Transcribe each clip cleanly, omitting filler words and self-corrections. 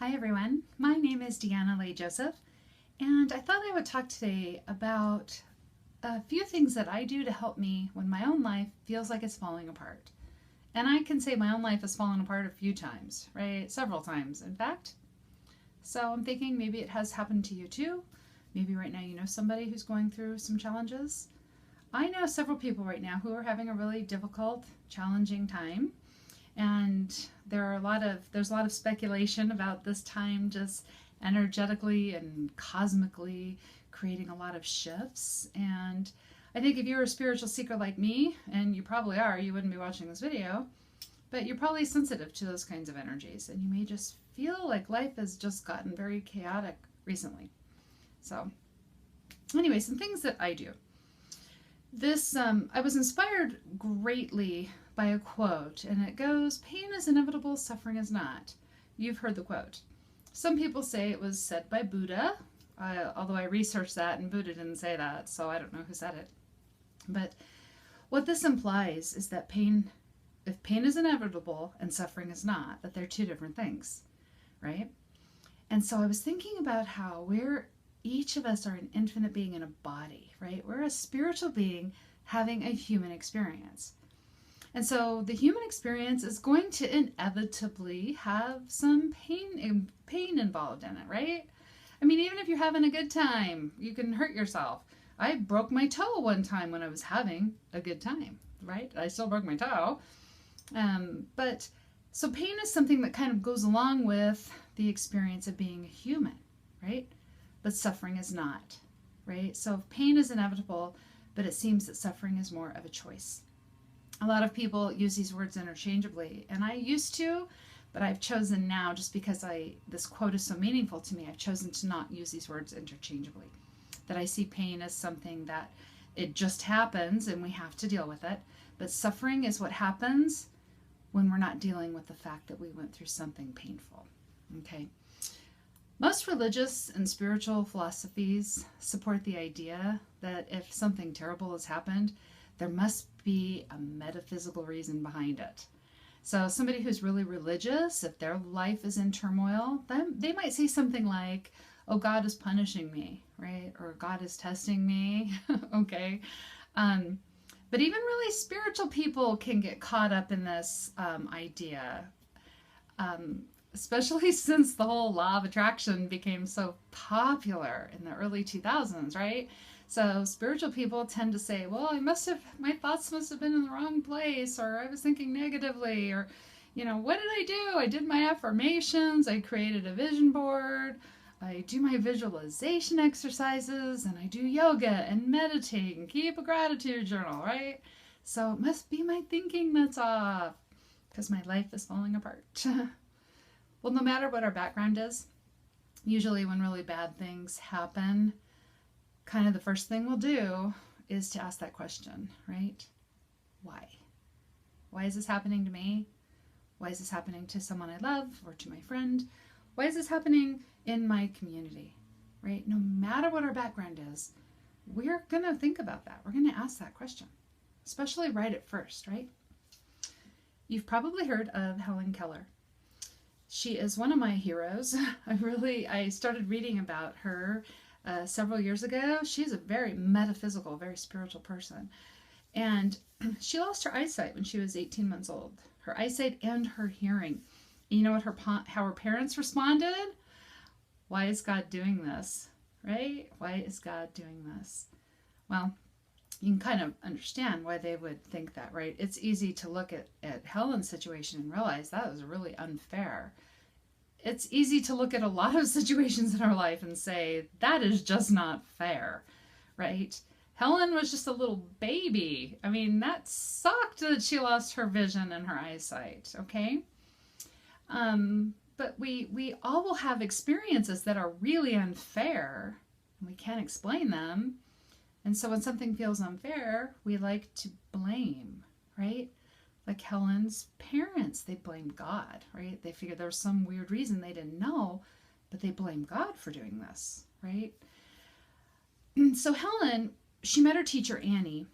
Hi everyone, my name is Deanna Leigh Joseph, and I thought I would talk today about a few things that I do to help me when my own life feels like it's falling apart. And I can say my own life has fallen apart a few times, right? Several times, in fact. So I'm thinking maybe it has happened to you too. Maybe right now you know somebody who's going through some challenges. I know several people right now who are having a really difficult, challenging time. And there's a lot of speculation about this time just energetically and cosmically creating a lot of shifts. And I think if you're a spiritual seeker like me, and you probably are, you wouldn't be watching this video, but you're probably sensitive to those kinds of energies, and you may just feel like life has just gotten very chaotic recently. So anyway, some things that I do. I was inspired greatly by a quote, and it goes, "Pain is inevitable, suffering is not." You've heard the quote. Some people say it was said by Buddha, although I researched that and Buddha didn't say that, so I don't know who said it. But what this implies is that if pain is inevitable and suffering is not, that they're two different things, right? And so I was thinking about how each of us are an infinite being in a body, right? We're a spiritual being having a human experience. And so the human experience is going to inevitably have some pain involved in it, right? I mean, even if you're having a good time, you can hurt yourself. I broke my toe one time when I was having a good time, right? I still broke my toe. So pain is something that kind of goes along with the experience of being a human, right? But suffering is not, right? So pain is inevitable, but it seems that suffering is more of a choice. A lot of people use these words interchangeably, and I used to, but I've chosen now, just because this quote is so meaningful to me, I've chosen to not use these words interchangeably. That I see pain as something that it just happens and we have to deal with it, but suffering is what happens when we're not dealing with the fact that we went through something painful, okay? Most religious and spiritual philosophies support the idea that if something terrible has happened, there must be a metaphysical reason behind it. So somebody who's really religious, if their life is in turmoil, then they might say something like, "Oh, God is punishing me," right? Or "God is testing me," okay? But even really spiritual people can get caught up in this idea. Especially since the whole law of attraction became so popular in the early 2000s, right? So spiritual people tend to say, well, my thoughts must have been in the wrong place, or I was thinking negatively, or, what did I do? I did my affirmations, I created a vision board, I do my visualization exercises, and I do yoga and meditate and keep a gratitude journal, right? So it must be my thinking that's off, because my life is falling apart. Well, no matter what our background is, usually when really bad things happen, kind of the first thing we'll do is to ask that question, right? Why? Why is this happening to me? Why is this happening to someone I love or to my friend? Why is this happening in my community, right? No matter what our background is, we're going to think about that. We're going to ask that question, especially right at first, right? You've probably heard of Helen Keller. She is one of my heroes. I started reading about her several years ago. She's a very metaphysical, very spiritual person. And she lost her eyesight when she was 18 months old. Her eyesight and her hearing. And you know how her parents responded? "Why is God doing this?" Right? Why is God doing this? Well, you can kind of understand why they would think that, right? It's easy to look at Helen's situation and realize that was really unfair. It's easy to look at a lot of situations in our life and say, that is just not fair, right? Helen was just a little baby. I mean, that sucked that she lost her vision and her eyesight, okay? But we all will have experiences that are really unfair, and we can't explain them. And so when something feels unfair, we like to blame, right? Like Helen's parents, they blamed God, right? They figured there was some weird reason they didn't know, but they blamed God for doing this, right? And so Helen, she met her teacher, Annie.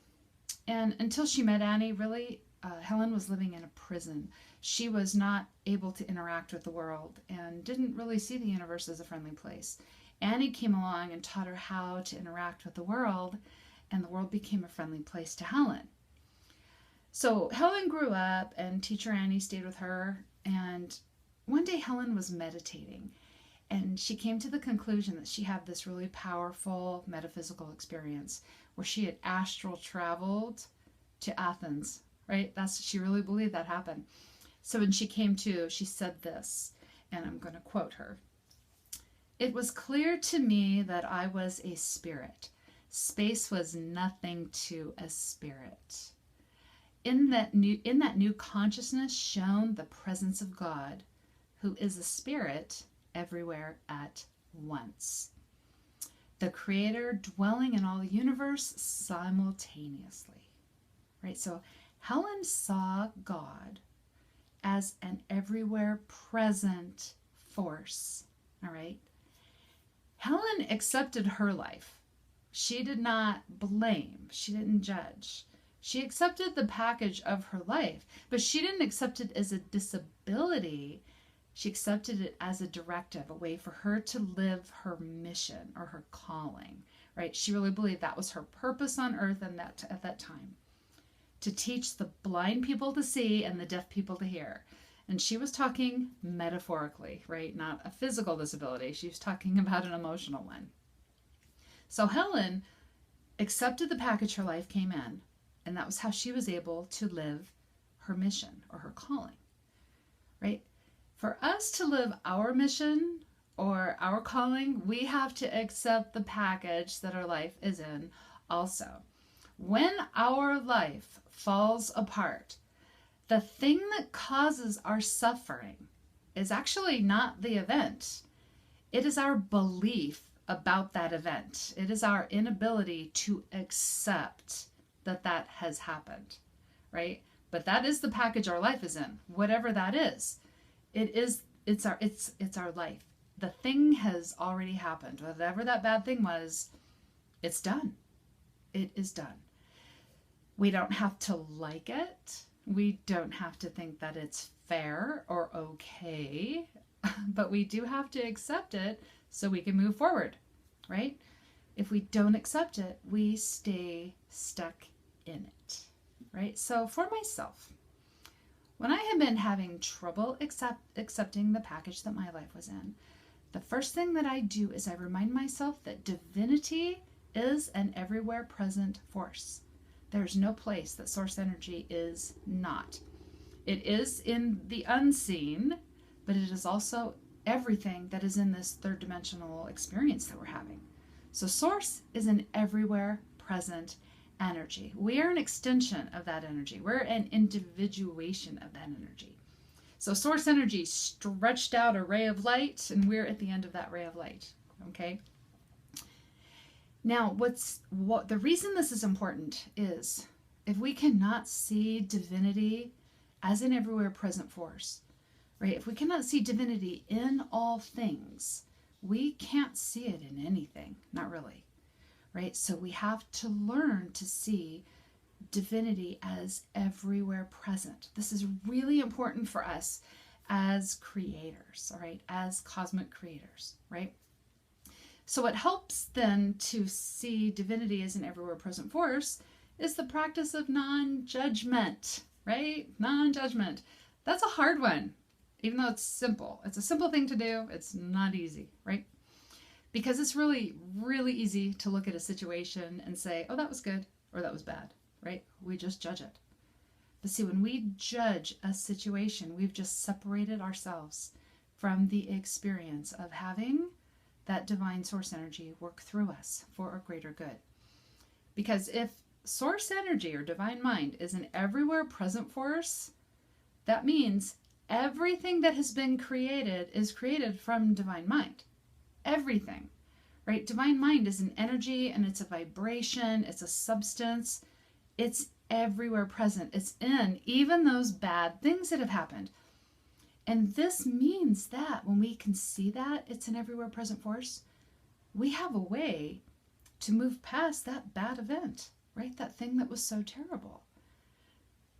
And until she met Annie, really, Helen was living in a prison. She was not able to interact with the world and didn't really see the universe as a friendly place. Annie came along and taught her how to interact with the world, and the world became a friendly place to Helen. So Helen grew up, and teacher Annie stayed with her, and one day Helen was meditating, and she came to the conclusion that she had this really powerful metaphysical experience where she had astral traveled to Athens, right? She really believed that happened. So when she came to, she said this, and I'm going to quote her. "It was clear to me that I was a spirit. Space was nothing to a spirit. In that new consciousness shone the presence of God, who is a spirit everywhere at once. The creator dwelling in all the universe simultaneously." Right? So Helen saw God as an everywhere present force. All right? Helen accepted her life. She did not blame. She didn't judge. She accepted the package of her life, but she didn't accept it as a disability. She accepted it as a directive, a way for her to live her mission or her calling, right? She really believed that was her purpose on earth and at that time, to teach the blind people to see and the deaf people to hear. And she was talking metaphorically, right? Not a physical disability. She was talking about an emotional one. So Helen accepted the package her life came in, and that was how she was able to live her mission or her calling, right? For us to live our mission or our calling, we have to accept the package that our life is in also. When our life falls apart, the thing that causes our suffering is actually not the event. It is our belief about that event. It is our inability to accept that that has happened, right? But that is the package our life is in, whatever that is. It's our life. The thing has already happened. Whatever that bad thing was, it's done. It is done. We don't have to like it. We don't have to think that it's fair or okay, but we do have to accept it so we can move forward, right? If we don't accept it, we stay stuck in it, right? So for myself, when I have been having trouble accepting the package that my life was in, the first thing that I do is I remind myself that divinity is an everywhere present force. There's no place that source energy is not. It is in the unseen, but it is also everything that is in this third dimensional experience that we're having. So source is an everywhere present energy. We are an extension of that energy. We're an individuation of that energy. So source energy stretched out a ray of light, and we're at the end of that ray of light. Okay? Now, the reason this is important is if we cannot see divinity as an everywhere present force, right? If we cannot see divinity in all things, we can't see it in anything, not really, right? So we have to learn to see divinity as everywhere present. This is really important for us as creators, all right? As cosmic creators, right? So what helps then to see divinity as an everywhere present force is the practice of non-judgment, right? Non-judgment. That's a hard one, even though it's simple. It's a simple thing to do. It's not easy, right? Because it's really, really easy to look at a situation and say, oh, that was good or that was bad, right? We just judge it. But see, when we judge a situation, we've just separated ourselves from the experience of having that divine source energy work through us for a greater good. Because if source energy or divine mind is an everywhere present force, that means everything that has been created is created from divine mind. Everything, right? Divine mind is an energy and it's a vibration, it's a substance. It's everywhere present. It's in even those bad things that have happened. And this means that when we can see that it's an everywhere present force, we have a way to move past that bad event, right? That thing that was so terrible.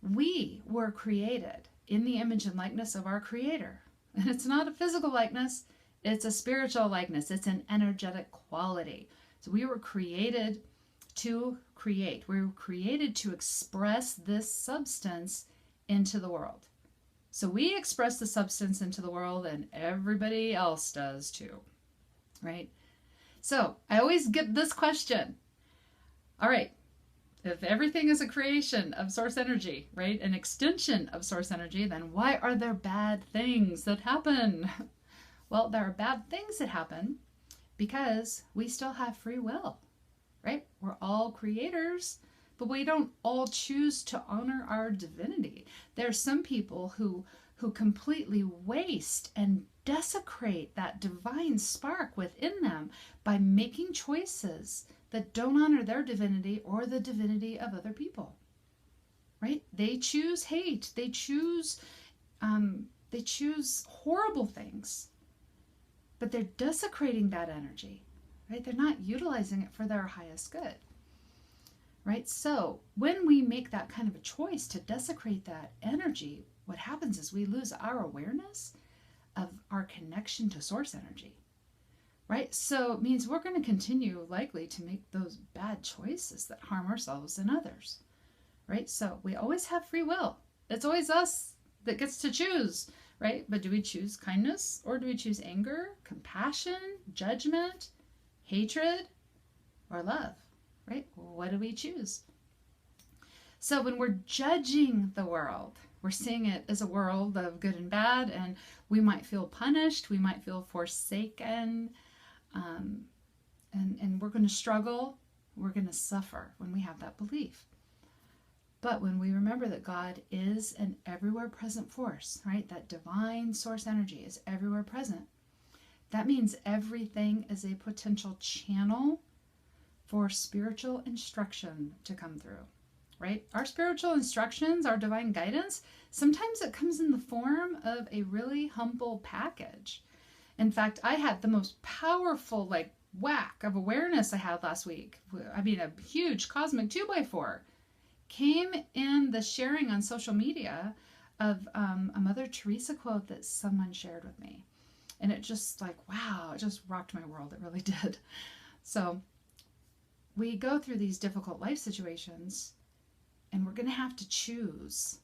We were created in the image and likeness of our Creator. And it's not a physical likeness, it's a spiritual likeness. It's an energetic quality. So we were created to create. We were created to express this substance into the world. So we express the substance into the world, and everybody else does too, right? So I always get this question. All right, if everything is a creation of source energy, right, an extension of source energy, then why are there bad things that happen? Well, there are bad things that happen because we still have free will, right? We're all creators, but we don't all choose to honor our divinity. There are some people who completely waste and desecrate that divine spark within them by making choices that don't honor their divinity or the divinity of other people, right? They choose hate. They choose horrible things, but they're desecrating that energy, right? They're not utilizing it for their highest good, right? So when we make that kind of a choice to desecrate that energy, what happens is we lose our awareness of our connection to source energy, right? So it means we're going to continue likely to make those bad choices that harm ourselves and others, right? So we always have free will. It's always us that gets to choose, right? But do we choose kindness, or do we choose anger, compassion, judgment, hatred, or love, right? What do we choose? So when we're judging the world, we're seeing it as a world of good and bad, and we might feel punished, we might feel forsaken, and we're going to struggle, we're going to suffer when we have that belief. But when we remember that God is an everywhere present force, right? That divine source energy is everywhere present. That means everything is a potential channel for spiritual instruction to come through, right? Our spiritual instructions, our divine guidance, sometimes it comes in the form of a really humble package. In fact, I had the most powerful whack of awareness I had last week. I mean, a huge cosmic 2x4 came in the sharing on social media of a Mother Teresa quote that someone shared with me. And it just wow, it just rocked my world. It really did. So we go through these difficult life situations, and we're going to have to choose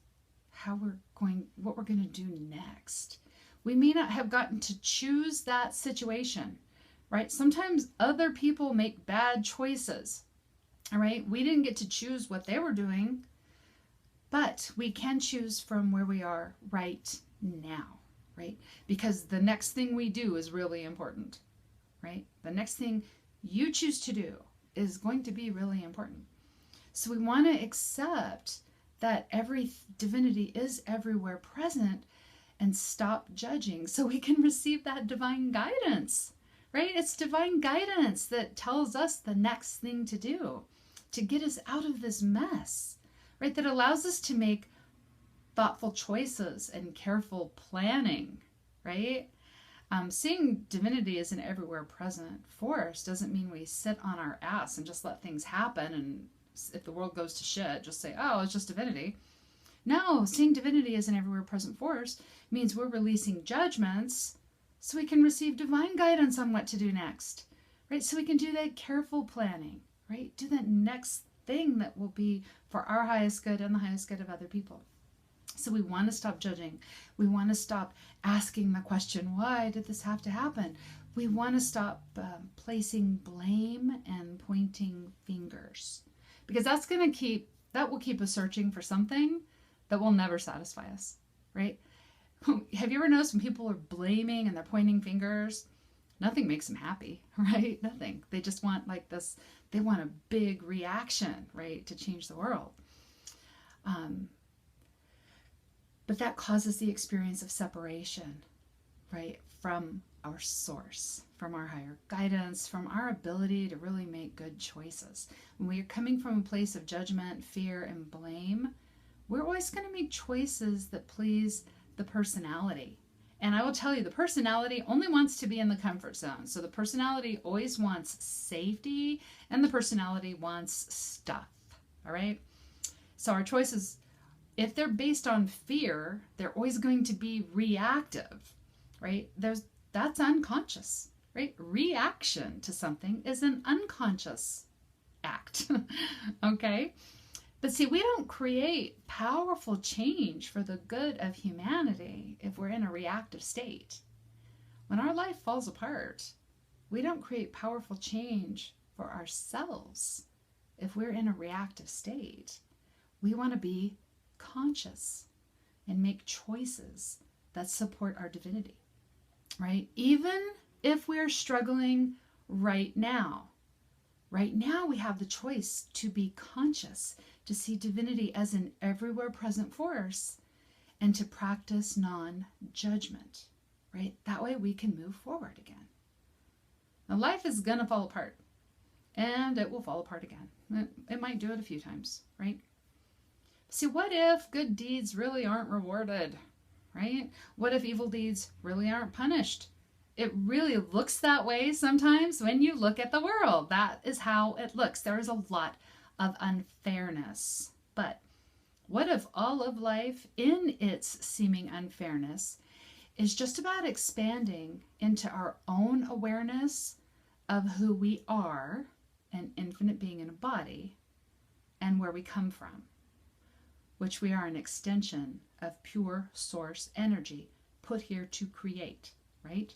what we're going to do next. We may not have gotten to choose that situation, right? Sometimes other people make bad choices, all right? We didn't get to choose what they were doing, but we can choose from where we are right now, right? Because the next thing we do is really important, right? The next thing you choose to do is going to be really important. So we want to accept that every divinity is everywhere present and stop judging so we can receive that divine guidance, right? It's divine guidance that tells us the next thing to do to get us out of this mess, right? That allows us to make thoughtful choices and careful planning, right? Seeing divinity as an everywhere present force doesn't mean we sit on our ass and just let things happen, and if the world goes to shit, just say, oh, it's just divinity. No, seeing divinity as an everywhere present force means we're releasing judgments so we can receive divine guidance on what to do next, right? So we can do that careful planning, right? Do that next thing that will be for our highest good and the highest good of other people. So we want to stop judging. We want to stop asking the question, why did this have to happen? We want to stop placing blame and pointing fingers, because that will keep us searching for something that will never satisfy us, right? Have you ever noticed when people are blaming and they're pointing fingers, nothing makes them happy, right? Nothing. They just want this, they want a big reaction, right, to change the world. But that causes the experience of separation, right, from our source, from our higher guidance, from our ability to really make good choices. When we are coming from a place of judgment, fear, and blame, we're always going to make choices that please the personality. And I will tell you, the personality only wants to be in the comfort zone. So the personality always wants safety, and the personality wants stuff, all right? So our choices If they're based on fear, they're always going to be reactive, right? That's unconscious, right? Reaction to something is an unconscious act, okay? But see, we don't create powerful change for the good of humanity if we're in a reactive state. When our life falls apart, we don't create powerful change for ourselves if we're in a reactive state. We want to be conscious and make choices that support our divinity, right? Even if we're struggling right now. Right now we have the choice to be conscious, to see divinity as an everywhere present force, and to practice non-judgment, right? That way we can move forward again. Now life is going to fall apart, and it will fall apart again. It might do it a few times, right? See, what if good deeds really aren't rewarded, right? What if evil deeds really aren't punished? It really looks that way sometimes when you look at the world. That is how it looks. There is a lot of unfairness. But what if all of life, in its seeming unfairness, is just about expanding into our own awareness of who we are, an infinite being in a body, and where we come from, which we are an extension of pure source energy put here to create, right?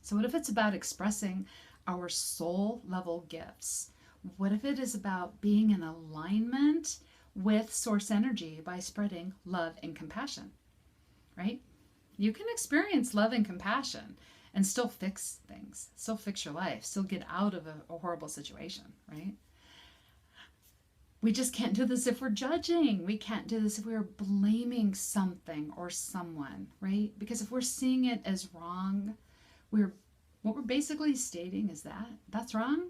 So what if it's about expressing our soul level gifts? What if it is about being in alignment with source energy by spreading love and compassion, right? You can experience love and compassion and still fix things, still fix your life, still get out of a horrible situation, right? We just can't do this if we're judging. We can't do this if we're blaming something or someone, right? Because if we're seeing it as wrong, what we're basically stating is that that's wrong,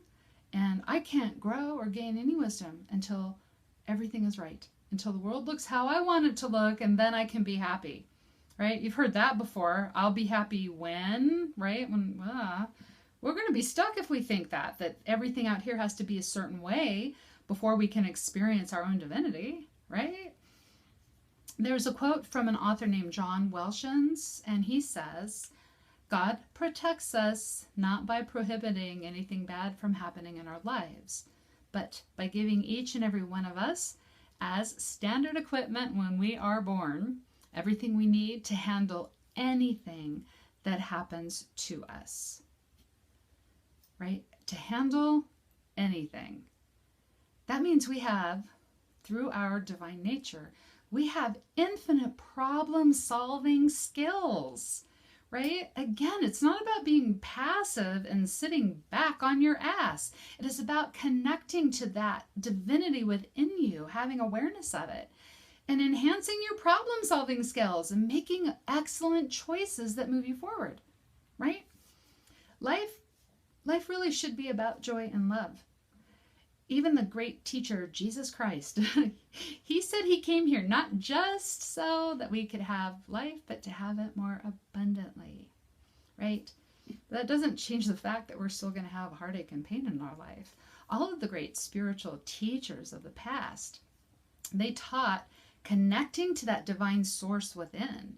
and I can't grow or gain any wisdom until everything is right, until the world looks how I want it to look, and then I can be happy, right? You've heard that before. I'll be happy when, right? When we're going to be stuck if we think that everything out here has to be a certain way before we can experience our own divinity, right? There's a quote from an author named John Welshons, and he says, God protects us not by prohibiting anything bad from happening in our lives, but by giving each and every one of us as standard equipment when we are born, everything we need to handle anything that happens to us, right? To handle anything. That means we have, through our divine nature, we have infinite problem-solving skills, right? Again, it's not about being passive and sitting back on your ass. It is about connecting to that divinity within you, having awareness of it, and enhancing your problem-solving skills and making excellent choices that move you forward, right? Life really should be about joy and love. Even the great teacher, Jesus Christ, he said he came here not just so that we could have life, but to have it more abundantly, right? That doesn't change the fact that we're still going to have heartache and pain in our life. All of the great spiritual teachers of the past, they taught connecting to that divine source within,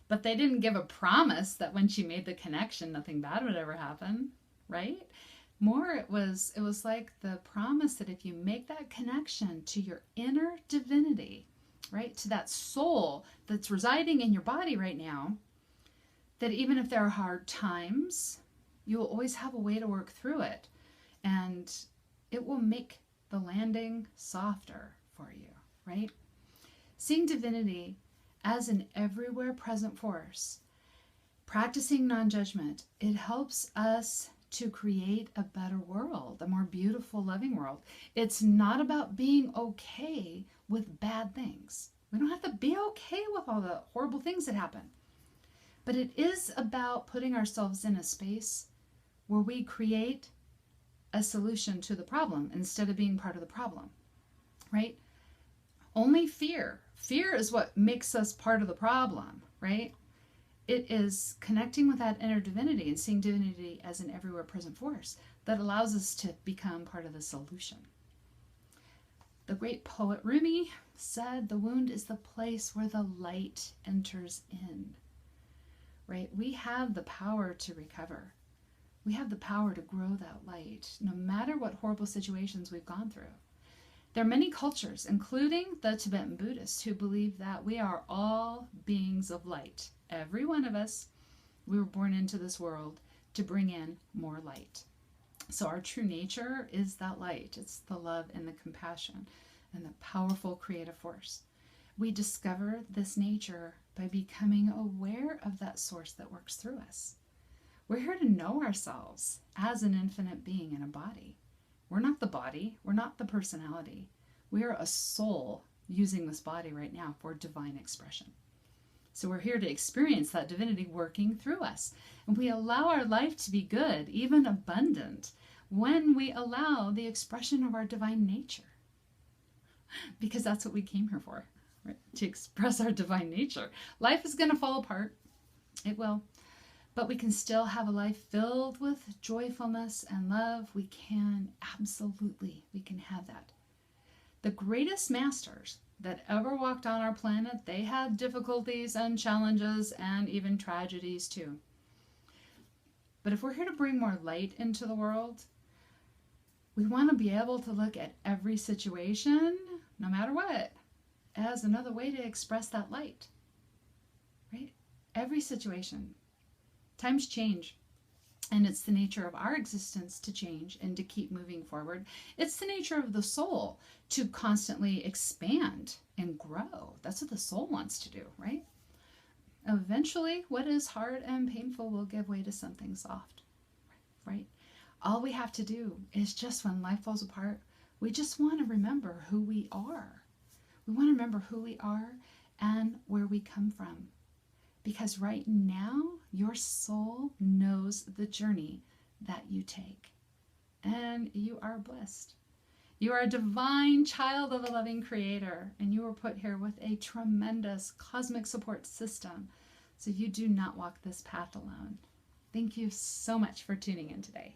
but they didn't give a promise that when she made the connection, nothing bad would ever happen, right? More, it was like the promise that if you make that connection to your inner divinity, right, to that soul that's residing in your body right now, that even if there are hard times, you will always have a way to work through it, and it will make the landing softer for you, right? Seeing divinity as an everywhere present force, practicing non-judgment, it helps us to create a better world, a more beautiful, loving world. It's not about being okay with bad things. We don't have to be okay with all the horrible things that happen. But it is about putting ourselves in a space where we create a solution to the problem instead of being part of the problem, right? Only fear. Fear is what makes us part of the problem, right? It is connecting with that inner divinity and seeing divinity as an everywhere present force that allows us to become part of the solution. The great poet Rumi said the wound is the place where the light enters in, right? We have the power to recover. We have the power to grow that light, no matter what horrible situations we've gone through. There are many cultures, including the Tibetan Buddhists, who believe that we are all beings of light. Every one of us, we were born into this world to bring in more light. So our true nature is that light. It's the love and the compassion and the powerful creative force. We discover this nature by becoming aware of that source that works through us. We're here to know ourselves as an infinite being in a body. We're not the body. We're not the personality. We are a soul using this body right now for divine expression. So we're here to experience that divinity working through us. And we allow our life to be good, even abundant, when we allow the expression of our divine nature. Because that's what we came here for, right? To express our divine nature. Life is going to fall apart. It will. But we can still have a life filled with joyfulness and love. We can, absolutely, we can have that. The greatest masters that ever walked on our planet, they had difficulties and challenges and even tragedies too. But if we're here to bring more light into the world, we want to be able to look at every situation, no matter what, as another way to express that light, right? Every situation. Times change, and it's the nature of our existence to change and to keep moving forward. It's the nature of the soul to constantly expand and grow. That's what the soul wants to do, right? Eventually, what is hard and painful will give way to something soft, right? All we have to do is just when life falls apart, we just want to remember who we are. We want to remember who we are and where we come from. Because right now, your soul knows the journey that you take. And you are blessed. You are a divine child of a loving creator. And you were put here with a tremendous cosmic support system. So you do not walk this path alone. Thank you so much for tuning in today.